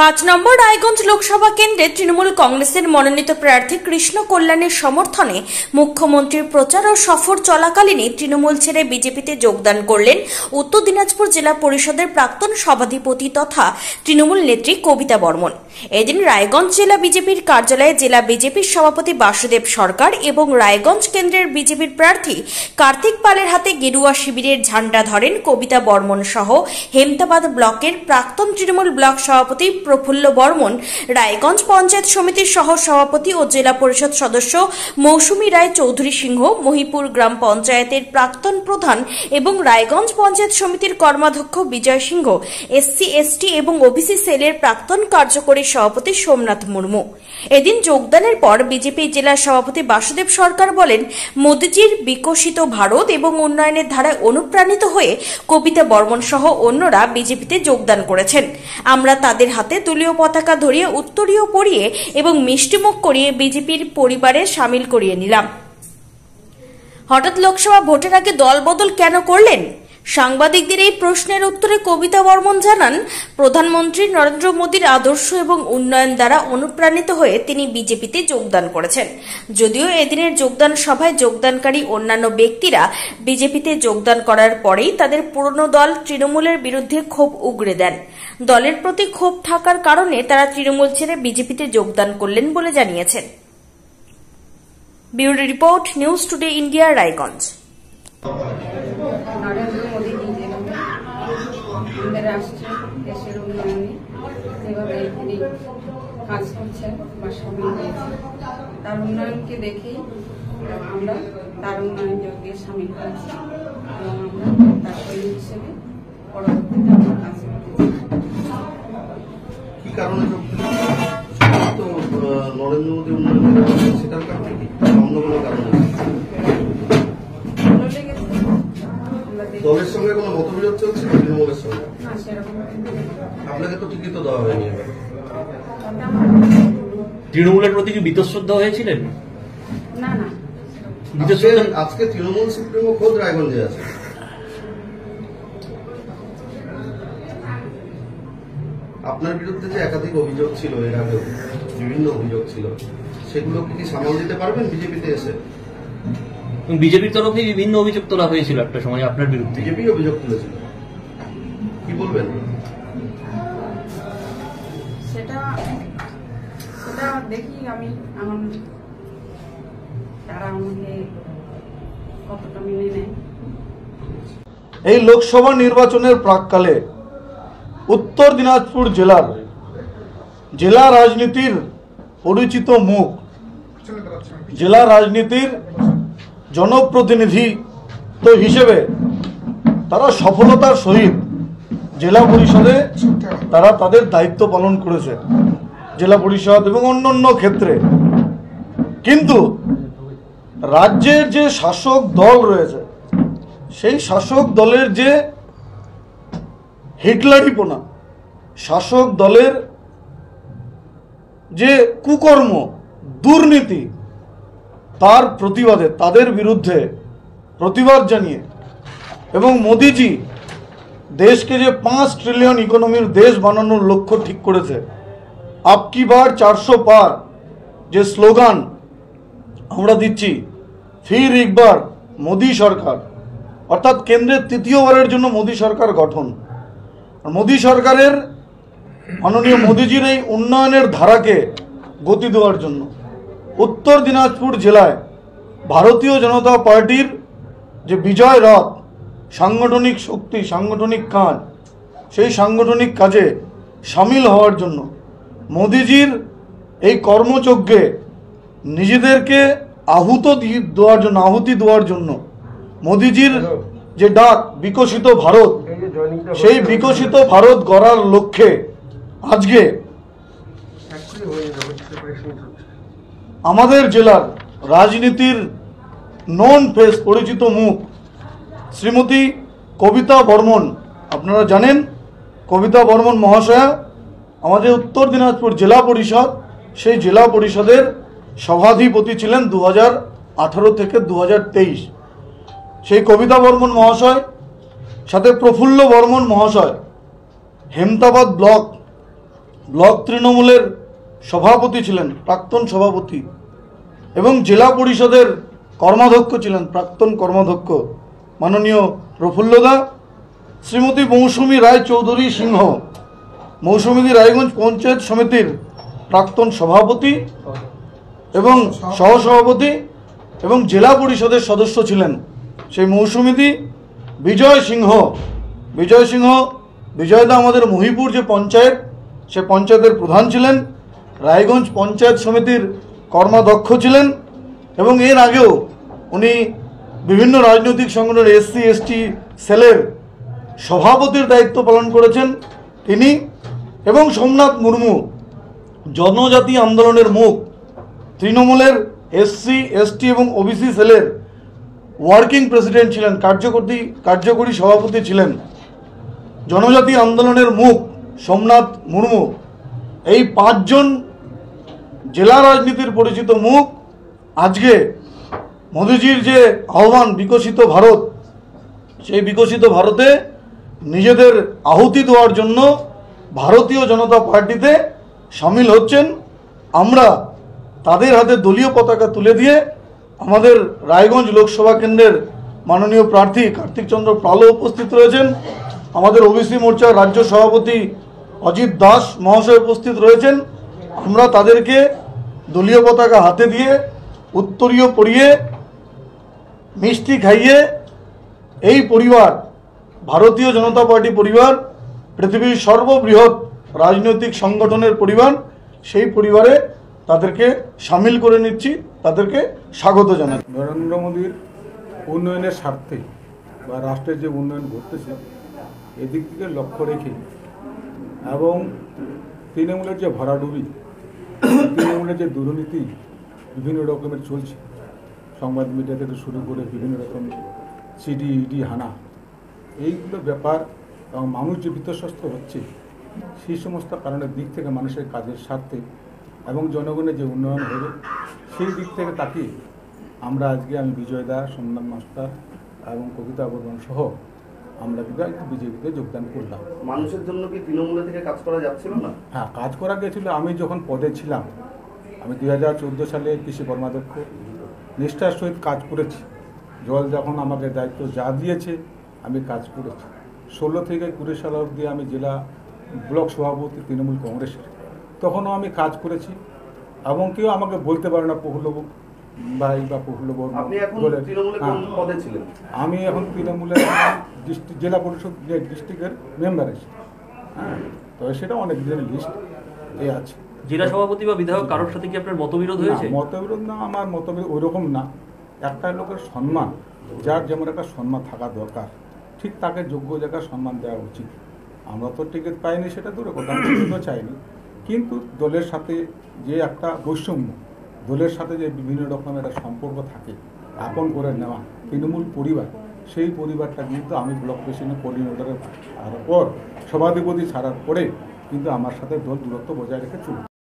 पाँच नम्बर रायगंज लोकसभा केंद्रे तृणमूल कांग्रेसेर मनोनीत प्रार्थी कृष्ण कल्याणेर समर्थने मुख्यमंत्री प्रचार और सफर चलाकालीन तृणमूल छेड़े बीजेपीते योगदान करलेन उत्तर दिनाजपुर जिला परिषदेर प्राक्तन सभाधिपति तथा तृणमूल नेत्री कविता बर्मन। एदिन रायगंज जिला बीजेपीर कार्यालये जिला बीजेपीर सभापति वासुदेव सरकार एवं रायगंज केंद्रेर बीजेपीर प्रार्थी कार्तिक पालेर हाथे गेरुआ शिबिरेर झंडा धरेन कविता बर्मन सह हेमताबाद ब्लकेर प्राक्तन तृणमूल ब्लक सभापति प्रफुल्ल बर्मन, रायगंज पंचायत समितिर सह सभापति और जिला परिषद सदस्य मौसुमी राय चौधरी सिंह, महिपुर ग्राम पंचायतेर प्राक्तन प्रधान एवं रायगंज पंचायत समितिर कर्माध्यक्ष विजय सिंह, एससी एसटी एवं ओबीसी सेलेर प्राक्तन कार्यकारी सभापति सोमनाथ मुर्मू। एदिन योगदानेर पर बीजेपी जिला सभापति वासुदेव सरकार बोलेन, मोदीजीर विकसित भारत एवं उन्नयनेर धाराय अनुप्राणित हये कविता बर्मन सह अन्यरा बीजेपीते योगदान करेछेन। आमरा तादेर हाथे दलीय पताका धरिए उत्तरीय परिए एवं मिष्टिमुख करिए बीजेपीर परिवारे शामिल करिए निलाम। हठाৎ लोकसभा भोटेर आगे दल बदल केन करलेन? সাংবাদিকদের এই প্রশ্নের উত্তরে কবিতা বর্মন জানান, প্রধানমন্ত্রী নরেন্দ্র মোদীর আদর্শ এবং উন্নয়ন দ্বারা অনুপ্রাণিত হয়ে তিনি বিজেপিতে যোগদান করেছেন। যদিও এদিনের যোগদান সভায় যোগদানকারী অন্যান্য ব্যক্তিরা বিজেপিতে যোগদান করার পরেই তাদের পুরনো দল তৃণমূলের বিরুদ্ধে ক্ষোভ উগরে দেন। দলের প্রতি ক্ষোভ থাকার কারণে তারা তৃণমূল ছেড়ে বিজেপিতে যোগদান করলেন বলে জানিয়েছেন। Bureau report, news today India, Raiganj. Narendra Modi যেভাবে আমাদের রাষ্ট্রে দেশের উন্নয়নে যেভাবে তিনি কাজ করছেন বা সামিল হয়েছেন, তার উন্নয়নকে দেখেই আমরা তার উন্নয়ন যোগে সামিল হয়েছি এবং আমরা তার সৈনিক হিসেবে পরবর্তীতে আমরা কাজ করতেছি। কি কারণে তো নরেন্দ্র মোদী উন্নয়ন সেটার কারণে কি অন্য কোনো কারণ আছে? দলের সঙ্গে কোনো মতবিরোধ চলছে তৃণমূলের সঙ্গে? না, সেরকম আপনাকে তো টিকিট তো দেওয়া হয়নি। তৃণমূলের প্রতি কি বীতশ্রদ্ধা হয়েছিলেন? না না, আজকে তৃণমূল সুপ্রিমো খোদ রায়গঞ্জে আছে। আপনার বিরুদ্ধে যে একাধিক অভিযোগ ছিল, এর আগে বিভিন্ন অভিযোগ ছিল, সেগুলো কি সামাল দিতে পারবেন বিজেপিতে এসে? বিজেপির তরফে বিভিন্ন অভিযোগ তোলা হয়েছিল একটা সময় আপনার বিরুদ্ধে। বিজেপি অভিযোগ তুলেছিল, কি বলবেন? সেটা দেখি আমি তারা আমাকে কতটা মেনে নেয়। এই লোকসভা নির্বাচনের প্রাককালে উত্তর দিনাজপুর জেলা রাজনীতির পরিচিত মুখ, জেলা রাজনীতির জনপ্রতিনিধি তো হিসেবে তারা সফলতার সহিত জেলা পরিষদে তারা তাদের দায়িত্ব পালন করেছে, জেলা পরিষদ এবং অন্যান্য ক্ষেত্রে। কিন্তু রাজ্যের যে শাসক দল রয়েছে, সেই শাসক দলের যে হিটলারিপনা, শাসক দলের যে কুকর্ম, দুর্নীতি, তার প্রতিবাদে তাদের বিরুদ্ধে প্রতিবাদ জানিয়ে এবং মোদিজি দেশকে যে 5 ট্রিলিয়ন ইকোনমির দেশ বানানোর লক্ষ্য ঠিক করেছে, আপকি বার 400 পার যে স্লোগান আমরা দিচ্ছি, ফির একবার মোদি সরকার, অর্থাৎ কেন্দ্রের তৃতীয়বারের জন্য মোদি সরকার গঠন। মোদি সরকারের মাননীয় মোদিজির এই উন্নয়নের ধারাকে গতি দেওয়ার জন্য উত্তর দিনাজপুর জেলায় ভারতীয় জনতা পার্টির যে বিজয় রথ, সাংগঠনিক শক্তি, সাংগঠনিক কাজ, সেই সাংগঠনিক কাজে সামিল হওয়ার জন্য, মোদিজির এই কর্মযজ্ঞে নিজেদেরকে আহুতি দেওয়ার জন্য, মোদিজির যে ডাক বিকশিত ভারত, সেই বিকশিত ভারত গড়ার লক্ষ্যে আজকে আমাদের জেলার রাজনীতির নন ফেস, পরিচিত মুখ শ্রীমতী কবিতা বর্মন, আপনারা জানেন কবিতা বর্মন মহাশয়া আমাদের উত্তর দিনাজপুর জেলা পরিষদ, সেই জেলা পরিষদের সভাধিপতি ছিলেন 2018 থেকে 2023। সেই কবিতা বর্মন মহাশয় সাথে প্রফুল্ল বর্মন মহাশয় হেমতাবাদ ব্লক ব্লক তৃণমূলের সভাপতি ছিলেন, প্রাক্তন সভাপতি, এবং জেলা পরিষদের কর্মাধ্যক্ষ ছিলেন, প্রাক্তন কর্মাধ্যক্ষ মাননীয় প্রফুল্লদা, শ্রীমতী মৌসুমী রায় চৌধুরী সিংহ, মৌসুমীদি রায়গঞ্জ পঞ্চায়েত সমিতির প্রাক্তন সভাপতি এবং সহসভাপতি এবং জেলা পরিষদের সদস্য ছিলেন সেই মৌসুমীদি বিজয় সিংহ। বিজয়দা আমাদের মহিপুর যে পঞ্চায়েত, সে পঞ্চায়েতের প্রধান ছিলেন, রায়গঞ্জ পঞ্চায়েত সমিতির কর্মাধ্যক্ষ ছিলেন এবং এর আগেও উনি বিভিন্ন রাজনৈতিক সংগঠনের SC ST সেলের সভাপতির দায়িত্ব পালন করেছেন তিনি। এবং সোমনাথ মুর্মু জনজাতি আন্দোলনের মুখ, তৃণমূলের SC ST এবং OBC সেলের ওয়ার্কিং প্রেসিডেন্ট ছিলেন, কার্যকরী সভাপতি ছিলেন। জনজাতি আন্দোলনের মুখ সোমনাথ মুর্মু, এই 5 জন জেলা রাজনীতির পরিচিত মুখ আজকে মোদিজির যে আহ্বান বিকশিত ভারত, সেই বিকশিত ভারতে নিজেদের আহুতি দেওয়ার জন্য ভারতীয় জনতা পার্টিতে সামিল হচ্ছেন। আমরা তাদের হাতে দলীয় পতাকা তুলে দিয়ে আমাদের রায়গঞ্জ লোকসভা কেন্দ্রের মাননীয় প্রার্থী কার্তিক চন্দ্র পালও উপস্থিত রয়েছেন, আমাদের OBC মোর্চার রাজ্য সভাপতি অজিত দাস মহাশয় উপস্থিত রয়েছেন। আমরা তাদেরকে দলীয় পতাকা হাতে দিয়ে, উত্তরীয় পরিয়ে, মিষ্টি খাইয়ে এই পরিবার, ভারতীয় জনতা পার্টি পরিবার, পৃথিবীর সর্ববৃহৎ রাজনৈতিক সংগঠনের পরিবার, সেই পরিবারে তাদেরকে সামিল করে নিচ্ছি, তাদেরকে স্বাগত জানাই। নরেন্দ্র মোদীর উন্নয়নের স্বার্থে বা রাষ্ট্রের যে উন্নয়ন ঘটতেছে এদিক থেকে লক্ষ্য রেখে এবং তৃণমূলের যে ভরাডুবি, তৃণমূলের যে দুর্নীতি বিভিন্ন রকমের চলছে, সংবাদ মিডিয়া থেকে শুরু করে বিভিন্ন রকম সিডি ইডি হানা, এইগুলো ব্যাপার এবং মানুষ যে বিতস্ত হচ্ছে, সেই সমস্ত কারণের দিক থেকে মানুষের কাজের স্বার্থে এবং জনগণের যে উন্নয়ন হবে সেই দিক থেকে তাকিয়ে আমরা আজকে আমি বিজয় দা, সোমনাথ মাস্টার এবং কবিতা বর্মন সহ আমরা কিন্তু বিজেপিতে যোগদান করলাম। মানুষের জন্য কি তৃণমূলে থেকে কাজ করা যাচ্ছিল না? হ্যাঁ, কাজ করা গেছিল। আমি যখন পদে ছিলাম, আমি 2014 সালে কৃষি কর্মাধ্যক্ষ, নিষ্ঠার সহিত কাজ করেছি। জল যখন আমাকে দায়িত্ব যা দিয়েছে আমি কাজ করেছি। 16 থেকে 20 সাল অবধি আমি জেলা ব্লক সভাপতি তৃণমূল কংগ্রেসের, তখনও আমি কাজ করেছি এবং কেউ আমাকে বলতে পারে না প্রফুল্ল ভাই বা প্রফুল্ল বর্মন। আমি এখন তৃণমূলের জেলা পরিষদ ডিস্ট্রিক্টের মেম্বার আছি। হ্যাঁ, তো সেটা অনেক দিনের লিস্ট আছে। জেলা সভাপতি বা বিধায়ক কারোর সাথে কি আপনার মতবিরোধ হয়েছে? মতবিরোধ না, আমার মতবিরোধ ওইরকম না। একটা লোকের সম্মান, যার যেমন একটা সম্মান থাকা দরকার, ঠিক তাকে যোগ্য জায়গায় সম্মান দেওয়া উচিত। আমরা তো টিকিট পাইনি, সেটা দূরে কথা, আমি টিকিটও চাইনি। কিন্তু দলের সাথে যে একটা বৈষম্য, দলের সাথে যে বিভিন্ন রকমের একটা সম্পর্ক থাকে, আপন করে নেওয়া তৃণমূল পরিবার, সেই পরিবারটা কিন্তু আমি ব্লক প্রেসিডেন্ট কোঅর্ডিনেটরের পর সভাধিপতি ছাড়ার পরে কিন্তু আমার সাথে দল দূরত্ব বজায় রেখে চলছে।